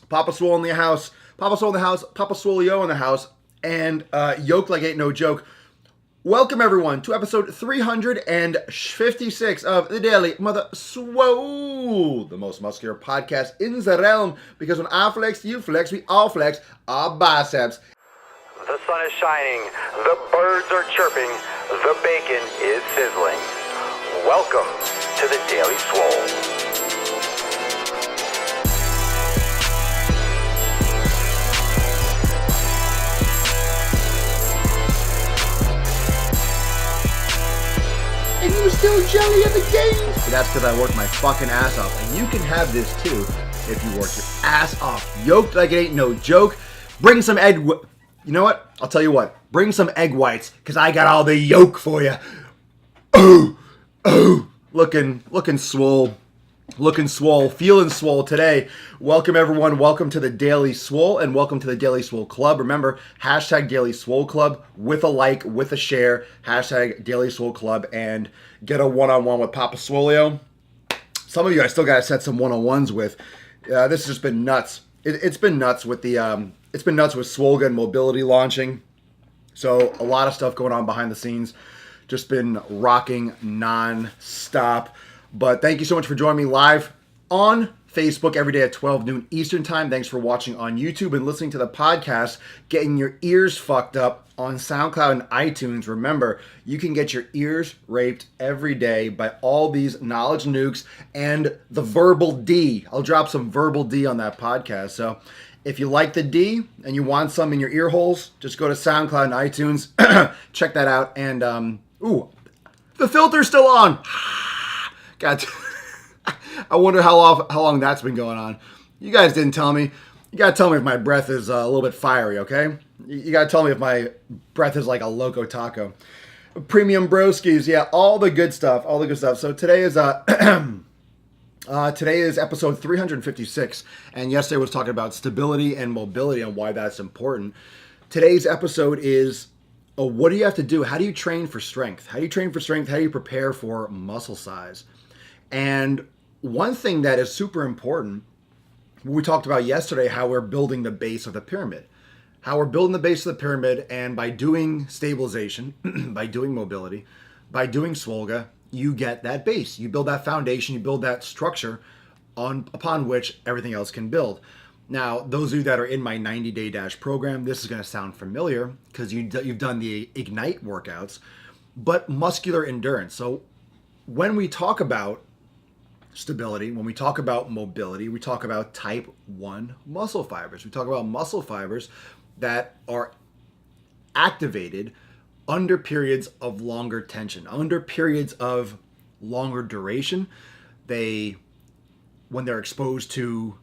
Papa Swole in the house. Papa Swole in the house. Papa Swoleo in the house. And yoked like ain't no joke. Welcome everyone to episode 356 of the Daily Mother Swole, the most muscular podcast in the realm. Because when I flex, you flex, we all flex our biceps. The sun is shining, the birds are chirping, the bacon is sizzling. Welcome to the Daily Swole. And you still jelly at the games. But that's because I worked my fucking ass off. And you can have this too if you work your ass off. Yoked like it ain't no joke. Bring some egg. You know what? I'll tell you what. Bring some egg whites because I got all the yolk for you. Looking swole. Looking swole, feeling swole today. Welcome everyone, welcome to the Daily Swole and welcome to the Daily Swole Club. Remember, hashtag Daily Swole Club with a like, with a share, hashtag Daily Swole Club, and get a one-on-one with Papa Swoleo. Some of you I still got to set some one-on-ones with. This has just been nuts. It's been nuts with the, it's been nuts with Swolega and mobility launching. So a lot of stuff going on behind the scenes. Just been rocking non-stop. But thank you so much for joining me live on Facebook every day at 12 noon Eastern Time. Thanks for watching on YouTube and listening to the podcast, getting your ears fucked up on SoundCloud and iTunes. Remember, you can get your ears raped every day by all these knowledge nukes and the verbal D. I'll drop some verbal D on that podcast. So if you like the D and you want some in your ear holes, just go to SoundCloud and iTunes. Check that out. And, the filter's still on. God, I wonder how long that's been going on. You guys didn't tell me. You gotta tell me if my breath is a little bit fiery, okay? You gotta tell me if my breath is like a Loco Taco. Premium broskies, yeah, all the good stuff, So today is episode 356, and yesterday was talking about stability and mobility and why that's important. Today's episode is, what do you have to do? How do you train for strength? How do you prepare for muscle size? And one thing that is super important, we talked about yesterday, how we're building the base of the pyramid. And by doing stabilization, by doing mobility, by doing Swolega, you get that base. You build that foundation, you build that structure upon which everything else can build. Now, those of you that are in my 90-day dash program, this is going to sound familiar because you've done the Ignite workouts, but muscular endurance. So when we talk about stability, when we talk about mobility, we talk about type 1 muscle fibers. We talk about muscle fibers that are activated under periods of longer tension, under periods of longer duration. When they're exposed to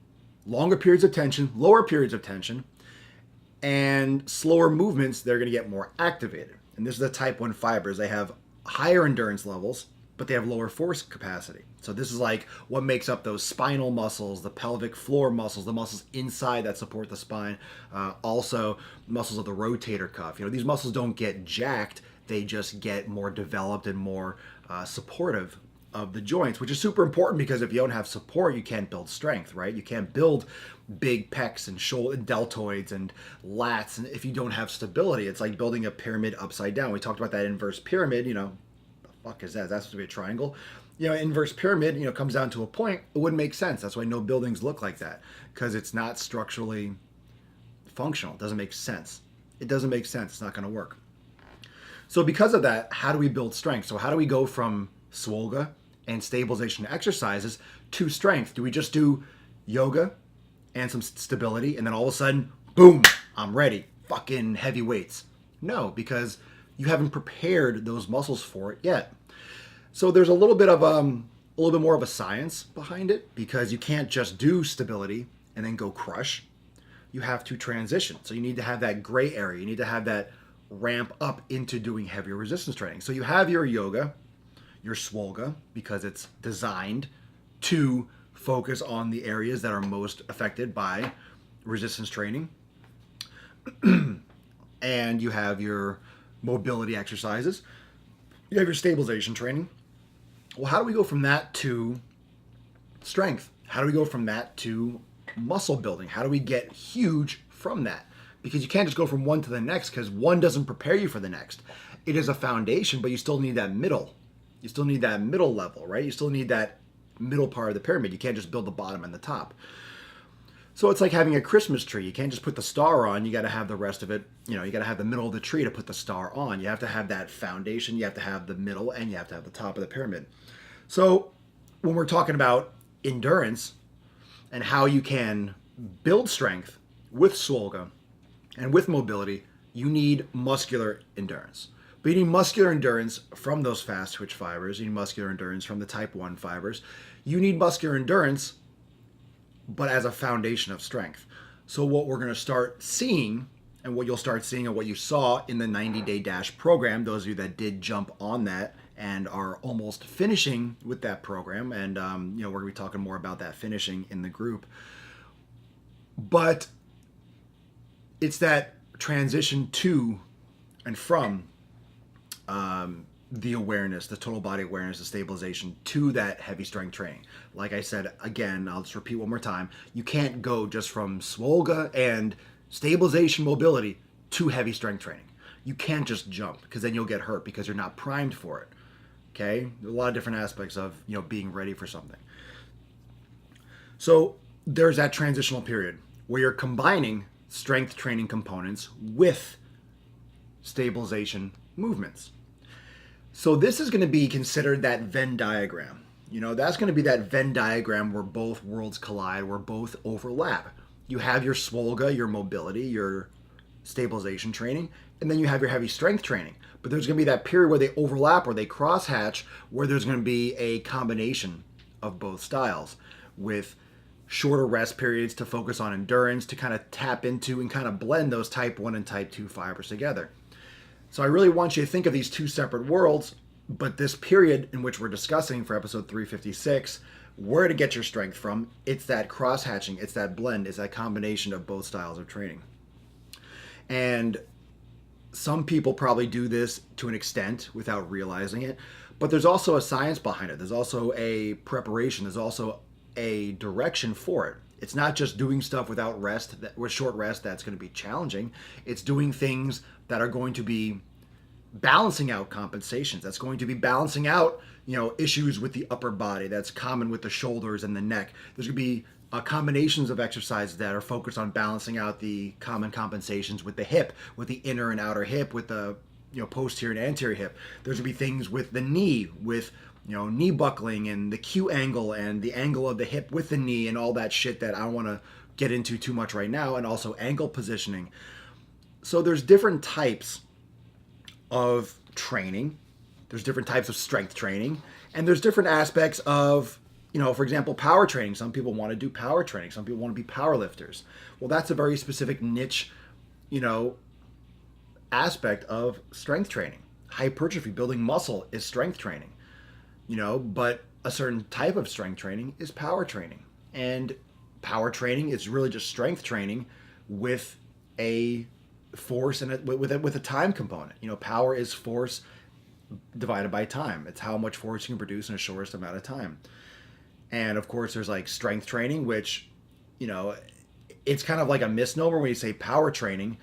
longer periods of tension, lower periods of tension, and slower movements, they're going to get more activated. And this is the type 1 fibers. They have higher endurance levels, but they have lower force capacity. So this is like what makes up those spinal muscles, the pelvic floor muscles, the muscles inside that support the spine, also muscles of the rotator cuff. These muscles don't get jacked, they just get more developed and more supportive of the joints, which is super important because if you don't have support, you can't build strength, right? You can't build big pecs and shoulder deltoids and lats, and if you don't have stability. It's like building a pyramid upside down. We talked about that inverse pyramid. The fuck is that? That's supposed to be a triangle. Inverse pyramid, comes down to a point. It wouldn't make sense. That's why no buildings look like that, because it's not structurally functional. It doesn't make sense. It's not going to work. So because of that, how do we build strength? So how do we go from Swolega and stabilization exercises to strength? Do we just do yoga and some stability and then all of a sudden, boom, I'm ready, fucking heavy weights? No, because you haven't prepared those muscles for it yet. So there's a little bit more of a science behind it, because you can't just do stability and then go crush. You have to transition. So you need to have that gray area. You need to have that ramp up into doing heavier resistance training. So you have your yoga, your Swolega, because it's designed to focus on the areas that are most affected by resistance training. And you have your mobility exercises. You have your stabilization training. Well, how do we go from that to strength? How do we go from that to muscle building? How do we get huge from that? Because you can't just go from one to the next, because one doesn't prepare you for the next. It is a foundation, but you still need that middle. You still need that middle level, right? You still need that middle part of the pyramid. You can't just build the bottom and the top. So it's like having a Christmas tree. You can't just put the star on. You got to have the rest of it. You got to have the middle of the tree to put the star on. You have to have that foundation. You have to have the middle, and you have to have the top of the pyramid. So when we're talking about endurance and how you can build strength with Swolega and with mobility, you need muscular endurance. But you need muscular endurance from those fast twitch fibers. You need muscular endurance from the type 1 fibers. You need muscular endurance, but as a foundation of strength. So what we're going to start seeing, and what you'll start seeing, and what you saw in the 90-day dash program, those of you that did jump on that and are almost finishing with that program, and we're going to be talking more about that finishing in the group. But it's that transition to and from the awareness, the total body awareness, the stabilization to that heavy strength training. Like I said, again, I'll just repeat one more time. You can't go just from Swolega and stabilization mobility to heavy strength training. You can't just jump, because then you'll get hurt because you're not primed for it. Okay? There are a lot of different aspects of, being ready for something. So there's that transitional period where you're combining strength training components with stabilization movements. So this is going to be considered that Venn diagram. That's going to be that Venn diagram where both worlds collide, where both overlap. You have your Swolega, your mobility, your stabilization training, and then you have your heavy strength training. But there's going to be that period where they overlap or they crosshatch, where there's going to be a combination of both styles with shorter rest periods to focus on endurance, to kind of tap into and kind of blend those type 1 and type 2 fibers together. So I really want you to think of these two separate worlds, but this period in which we're discussing for episode 356, where to get your strength from, it's that cross-hatching, it's that blend, it's that combination of both styles of training. And some people probably do this to an extent without realizing it, but there's also a science behind it. There's also a preparation. There's also a direction for it. It's not just doing stuff without rest, with short rest, that's going to be challenging. It's doing things that are going to be balancing out compensations. That's going to be balancing out, issues with the upper body. That's common with the shoulders and the neck. There's going to be combinations of exercises that are focused on balancing out the common compensations with the hip, with the inner and outer hip, with the posterior and anterior hip. There's going to be things with the knee, with knee buckling and the Q angle and the angle of the hip with the knee and all that shit that I don't want to get into too much right now, and also ankle positioning. So there's different types of training. There's different types of strength training, and there's different aspects of, for example, power training. Some people want to do power training. Some people want to be power lifters. Well, that's a very specific niche, aspect of strength training. Hypertrophy, building muscle, is strength training. But a certain type of strength training is power training. And power training is really just strength training with a force and with a time component. Power is force divided by time. It's how much force you can produce in a shortest amount of time. And of course, there's like strength training, which, it's kind of like a misnomer when you say power training.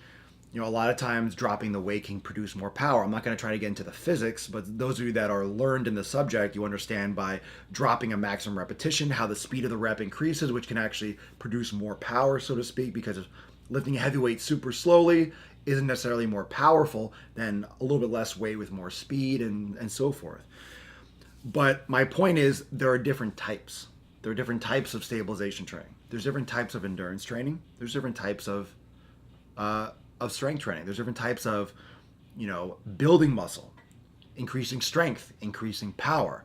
A lot of times dropping the weight can produce more power. I'm not going to try to get into the physics, but those of you that are learned in the subject, you understand by dropping a maximum repetition, how the speed of the rep increases, which can actually produce more power, so to speak, because lifting a heavy weight super slowly isn't necessarily more powerful than a little bit less weight with more speed and so forth. But my point is, there are different types. There are different types of stabilization training. There's different types of endurance training. There's different types of strength training. There's different types of, building muscle, increasing strength, increasing power.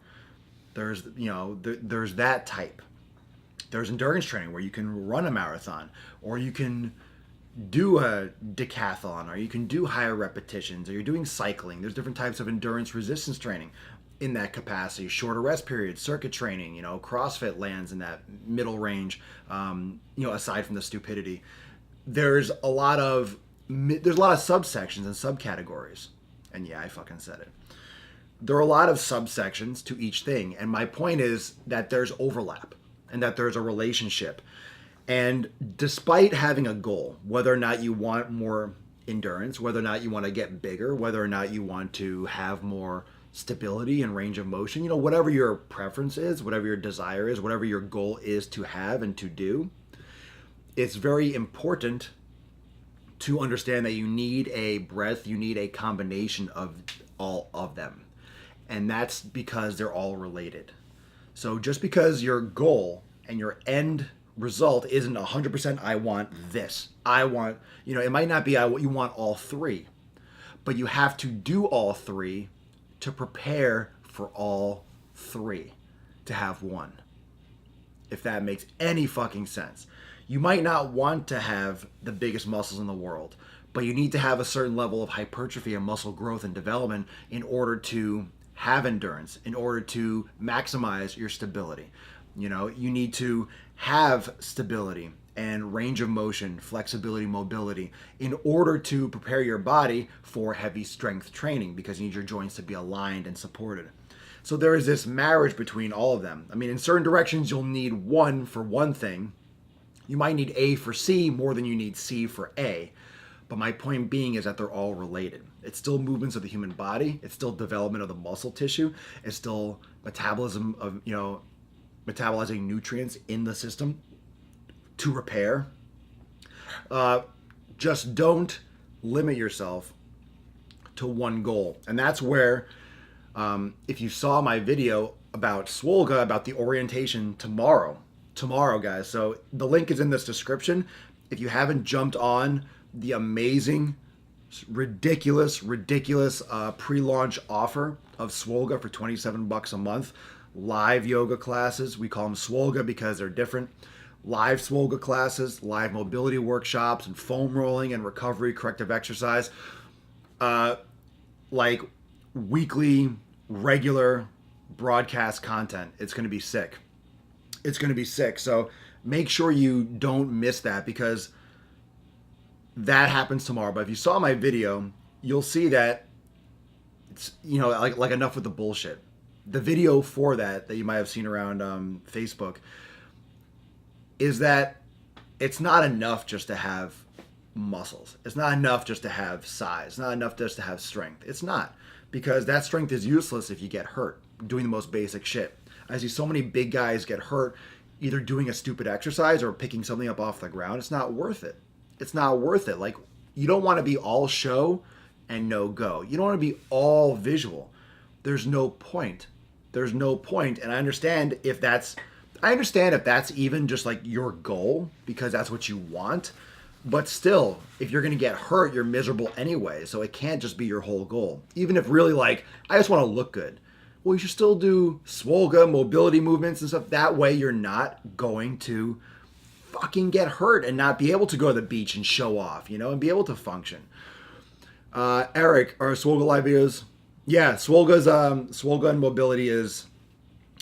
There's, there's that type. There's endurance training where you can run a marathon, or you can do a decathlon, or you can do higher repetitions, or you're doing cycling. There's different types of endurance resistance training in that capacity. Shorter rest periods, circuit training, CrossFit lands in that middle range, aside from the stupidity. There's a lot of subsections and subcategories. And yeah, I fucking said it. There are a lot of subsections to each thing. And my point is that there's overlap and that there's a relationship. And despite having a goal, whether or not you want more endurance, whether or not you want to get bigger, whether or not you want to have more stability and range of motion, whatever your preference is, whatever your desire is, whatever your goal is to have and to do, it's very important to understand that you need a breadth, you need a combination of all of them. And that's because they're all related. So just because your goal and your end result isn't 100% I want this. I want, it might not be you want all three, but you have to do all three to prepare for all three to have one. If that makes any fucking sense. You might not want to have the biggest muscles in the world, but you need to have a certain level of hypertrophy and muscle growth and development in order to have endurance, in order to maximize your stability. You need to have stability and range of motion, flexibility, mobility in order to prepare your body for heavy strength training, because you need your joints to be aligned and supported. So there is this marriage between all of them. I mean, in certain directions, you'll need one for one thing. You might need A for C more than you need C for A. But my point being is that they're all related. It's still movements of the human body. It's still development of the muscle tissue. It's still metabolism of, metabolizing nutrients in the system to repair. Just don't limit yourself to one goal. And that's where, if you saw my video about Swolega, about the orientation tomorrow, guys. So the link is in this description. If you haven't jumped on the amazing, ridiculous pre-launch offer of Swolega for $27 a month, live yoga classes. We call them Swolega because they're different. Live Swolega classes, live mobility workshops, and foam rolling and recovery corrective exercise. Like weekly, regular broadcast content. It's going to be sick. So make sure you don't miss that, because that happens tomorrow. But if you saw my video, you'll see that it's, like enough with the bullshit. The video for that you might have seen around Facebook is that it's not enough just to have muscles. It's not enough just to have size. It's not enough just to have strength. It's not, because that strength is useless if you get hurt doing the most basic shit. I see so many big guys get hurt either doing a stupid exercise or picking something up off the ground. It's not worth it. Like, you don't want to be all show and no go. You don't want to be all visual. There's no point. And I understand if that's even just like your goal, because that's what you want. But still, if you're going to get hurt, you're miserable anyway. So it can't just be your whole goal. Even if really I just want to look good. Well, you should still do Swolega, mobility movements and stuff. That way you're not going to fucking get hurt and not be able to go to the beach and show off, and be able to function. Eric, are Swolega live videos? Yeah, Swolega and mobility is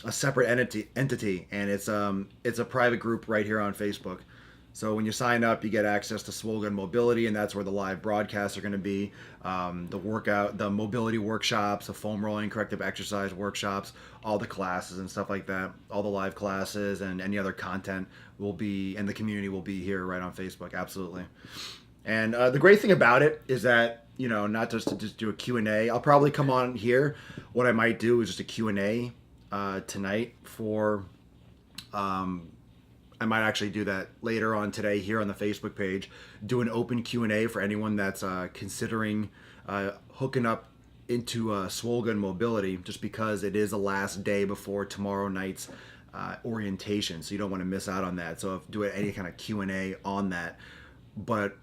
a separate entity, and it's a private group right here on Facebook. So when you sign up, you get access to Swolega and mobility, and that's where the live broadcasts are going to be. The mobility workshops, the foam rolling, corrective exercise workshops, all the classes and stuff like that, all the live classes and any other content will be, and the community will be here right on Facebook. Absolutely. And the great thing about it is that, not just to just do a Q&A. I'll probably come on here. What I might do is just a Q&A tonight for... I might actually do that later on today here on the Facebook page. Do an open Q&A for anyone that's considering hooking up into Swolega and mobility, just because it is the last day before tomorrow night's orientation, so you don't want to miss out on that. So do any kind of Q&A on that. But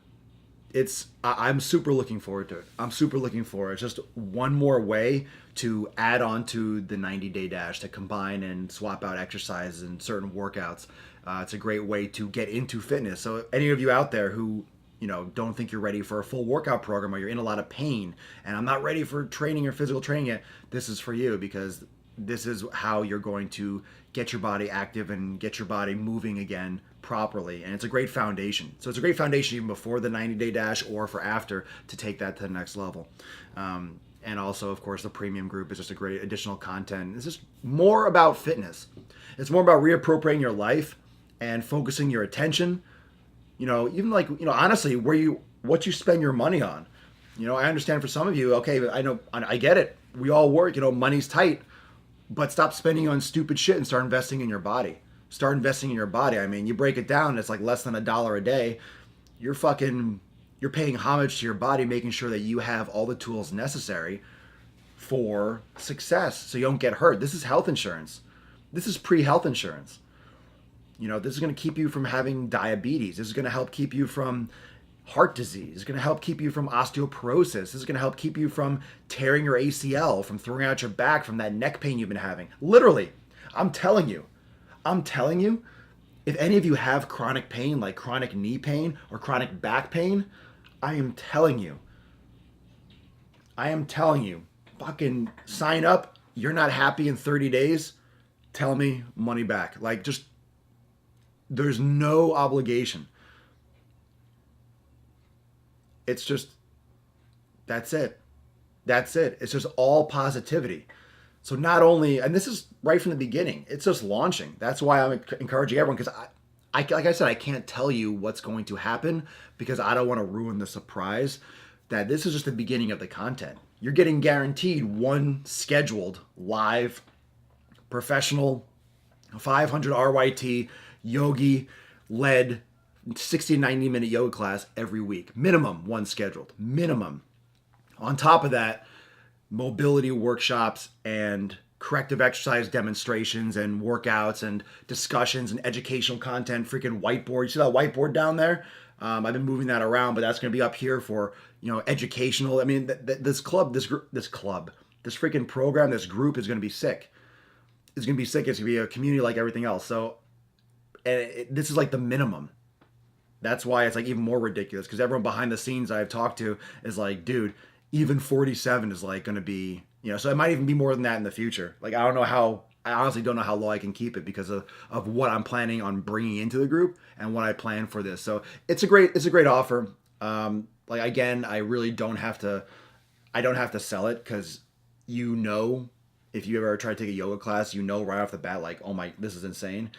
I'm super looking forward to it. It's just one more way to add on to the 90-day dash, to combine and swap out exercises and certain workouts. It's a great way to get into fitness. So any of you out there who, don't think you're ready for a full workout program, or you're in a lot of pain and I'm not ready for training or physical training yet, this is for you, because this is how you're going to get your body active and get your body moving again properly. And it's a great foundation. So it's a great foundation even before the 90-day dash or for after, to take that to the next level. And also, of course, the premium group is just a great additional content. It's just more about fitness. It's more about reappropriating your life and focusing your attention, even like, honestly, what you spend your money on. I understand for some of you, okay, I know, I get it. We all work, money's tight, but stop spending on stupid shit and start investing in your body. Start investing in your body. I mean, you break it down, it's like less than $1 a day. You're paying homage to your body, making sure that you have all the tools necessary for success so you don't get hurt. This is health insurance. This is pre-health insurance. This is going to keep you from having diabetes. This is going to help keep you from heart disease. It's going to help keep you from osteoporosis. This is going to help keep you from tearing your ACL, from throwing out your back, from that neck pain you've been having. Literally, I'm telling you, if any of you have chronic pain, like chronic knee pain or chronic back pain, I am telling you, fucking sign up. You're not happy in 30 days. Tell me, money back. Like, just, there's no obligation. It's just, that's it. It's just all positivity. So not only, and this is right from the beginning, it's just launching. That's why I'm encouraging everyone, because like I said, I can't tell you what's going to happen because I don't want to ruin the surprise. That this is just the beginning of the content. You're getting guaranteed one scheduled live professional 500 RYT yogi led 60 to 90 minute yoga class every week. Minimum one scheduled. Minimum. On top of that, mobility workshops and corrective exercise demonstrations and workouts and discussions and educational content, freaking whiteboard. You see that whiteboard down there? I've been moving that around, but that's going to be up here for, educational. I mean, this freaking program, this group is going to be sick. It's going to be sick. It's going to be a community like everything else. So, this is like the minimum. That's why it's like even more ridiculous, because everyone behind the scenes I've talked to is like, dude, even 47 is like going to be, so it might even be more than that in the future. Like, I honestly don't know how low I can keep it because of what I'm planning on bringing into the group and what I plan for this. So it's a great offer. Like, again, I really don't have to sell it, because if you ever try to take a yoga class, right off the bat, like, oh my, this is insane.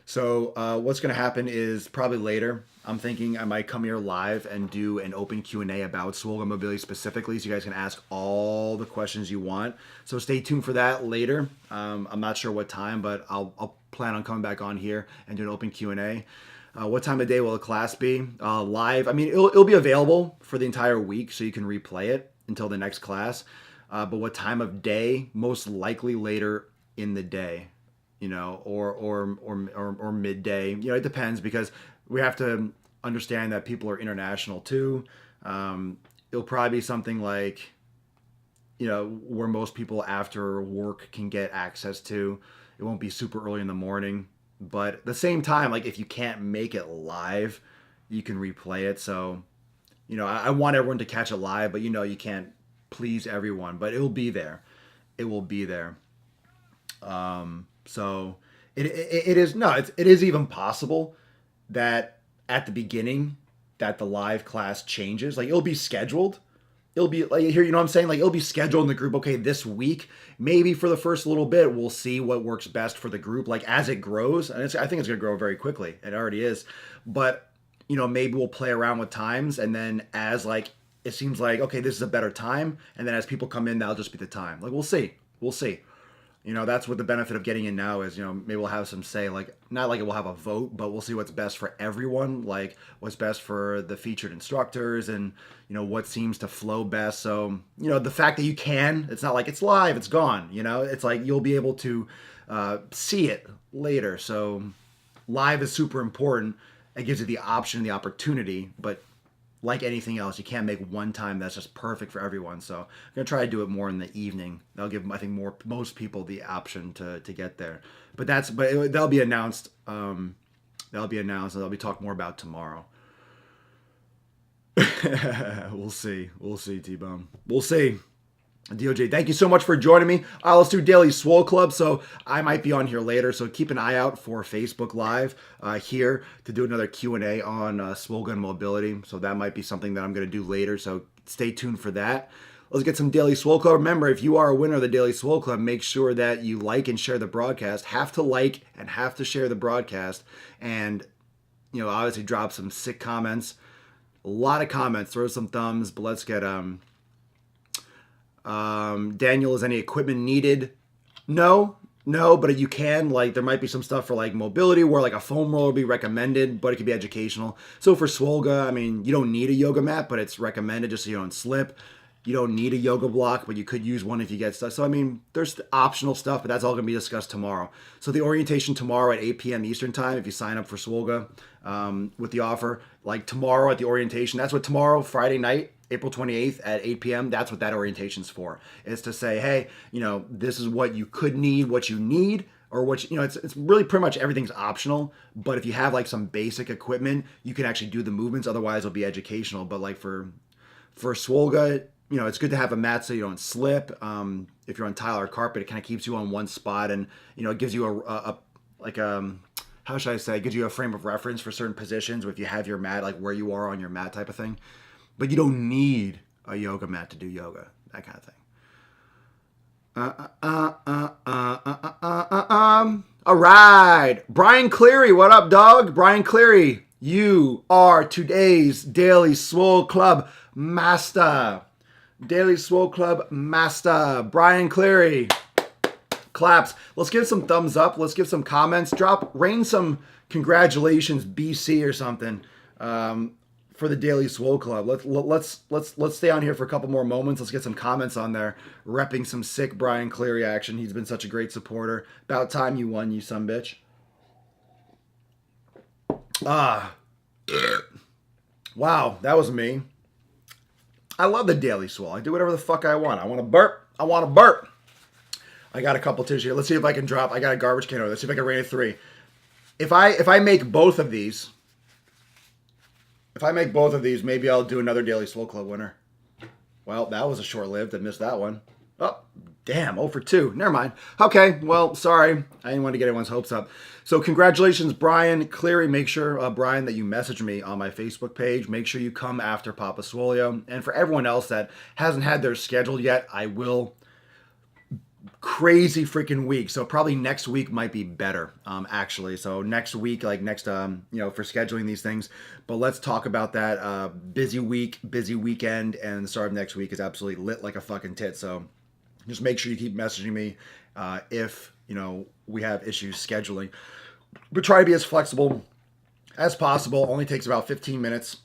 So what's going to happen is probably later, I'm thinking I might come here live and do an open Q&A about Swole mobility specifically, so you guys can ask all the questions you want. So stay tuned for that later. I'm not sure what time, but I'll plan on coming back on here and do an open Q&A. What time of day will the class be? Live. I mean, it'll be available for the entire week, so you can replay it until the next class. But what time of day? Most likely later in the day. Or midday. It depends, because we have to understand that people are international too. It'll probably be something like, where most people after work can get access to. It won't be super early in the morning, but at the same time, like, if you can't make it live, you can replay it. So, I want everyone to catch it live, but you can't please everyone, but it will be there. It will be there. So it is even possible that at the beginning that the live class changes. Like, it'll be scheduled. It'll be like, here, what I'm saying? Like, it'll be scheduled in the group. Okay, this week, maybe for the first little bit, we'll see what works best for the group. Like, as it grows, and I think it's going to grow very quickly. It already is. But, maybe we'll play around with times, and then as like, it seems like, okay, this is a better time. And then as people come in, that'll just be the time. Like, we'll see. That's what the benefit of getting in now is, maybe we'll have some say, like, not like we'll have a vote, but we'll see what's best for everyone, like what's best for the featured instructors and, what seems to flow best. So, the fact that it's not like it's live, it's gone, it's like you'll be able to see it later. So live is super important. It gives you the option, the opportunity, but like anything else, you can't make one time that's just perfect for everyone. So I'm going to try to do it more in the evening. That'll give, I think, most people the option to get there. But that'll be announced. And that'll be talked more about tomorrow. We'll see, T-Bone. We'll see. DOJ, thank you so much for joining me. Let's do Daily Swole Club. So I might be on here later. So keep an eye out for Facebook Live here to do another Q&A on Swole gun mobility. So that might be something that I'm going to do later. So stay tuned for that. Let's get some Daily Swole Club. Remember, if you are a winner of the Daily Swole Club, make sure that you like and share the broadcast. Have to like and have to share the broadcast. And, obviously drop some sick comments. A lot of comments. Throw some thumbs. But let's get, Daniel, is any equipment needed? No, but you can, there might be some stuff for mobility where a foam roller would be recommended, but it could be educational. So for Swolga, you don't need a yoga mat, but it's recommended just so you don't slip. You don't need a yoga block, but you could use one if you get stuck. So, there's optional stuff, but that's all going to be discussed tomorrow. So the orientation tomorrow at 8 p.m. Eastern time, if you sign up for Swolga with the offer, tomorrow at the orientation, that's what tomorrow, Friday night, April 28th at 8 p.m., that's what that orientation's for. It's to say, hey, this is what you could need, what you need, or what, it's really pretty much everything's optional. But if you have some basic equipment, you can actually do the movements. Otherwise, it'll be educational. But for Swolga, it's good to have a mat so you don't slip. If you're on tile or carpet, it kind of keeps you on one spot, and it gives you how should I say? It gives you a frame of reference for certain positions. If you have your mat, where you are on your mat type of thing. But you don't need a yoga mat to do yoga, that kind of thing. All right, Brian Cleary, what up, dog? Brian Cleary, you are today's Daily Swole Club master. Daily Swole Club master, Brian Cleary. Claps. Let's give some thumbs up. Let's give some comments. Rain some congratulations, BC or something, for the Daily Swole Club. Let's stay on here for a couple more moments. Let's get some comments on there, repping some sick Brian Cleary action. He's been such a great supporter. About time you won, you sumbitch. Wow, that was me. I love the Daily Swole. I do whatever the fuck I want. I want to burp. I got a couple tissue. Let's see if I can drop. I got a garbage can over. Let's see if I can rain a 3. If I make both of these, maybe I'll do another Daily Swole Club winner. Well, that was a short-lived. I missed that one. Oh, damn. 0 for 2. Never mind. Okay, well, sorry. I didn't want to get everyone's hopes up. So congratulations, Brian Cleary. Make sure, Brian, that you message me on my Facebook page. Make sure you come after Papa Swolio. And for everyone else that hasn't had theirs scheduled yet, I will. Crazy freaking week. So probably next week might be better, actually. So next week, for scheduling these things. But let's talk about that. Busy week, busy weekend, and the start of next week is absolutely lit like a fucking tit. So just make sure you keep messaging me if, we have issues scheduling. But try to be as flexible as possible. Only takes about 15 minutes.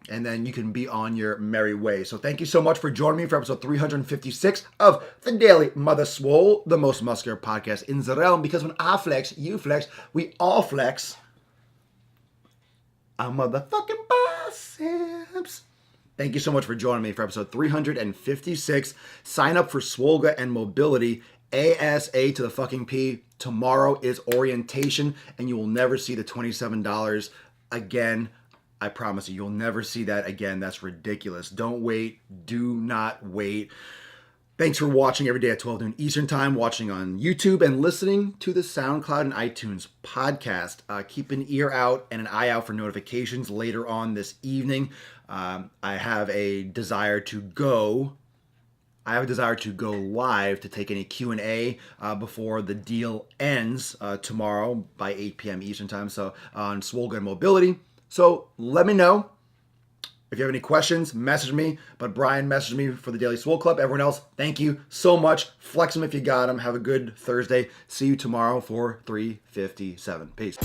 And then you can be on your merry way. So thank you so much for joining me for episode 356 of the Daily Mother Swole, the most muscular podcast in the realm. Because when I flex, you flex, we all flex. I'm motherfucking biceps. Thank you so much for joining me for episode 356. Sign up for Swolga and Mobility, ASA to the fucking P. Tomorrow is orientation, and you will never see the $27 again. I promise you, you'll never see that again. That's ridiculous. Don't wait. Do not wait. Thanks for watching every day at 12 noon Eastern Time, watching on YouTube and listening to the SoundCloud and iTunes podcast. Keep an ear out and an eye out for notifications later on this evening. I have a desire to go live to take any Q&A before the deal ends tomorrow by 8 p.m. Eastern Time. So on Swole and Mobility. So let me know if you have any questions, message me. But Brian messaged me for the Daily Swole Club. Everyone else, thank you so much. Flex them if you got them. Have a good Thursday. See you tomorrow for 357. Peace.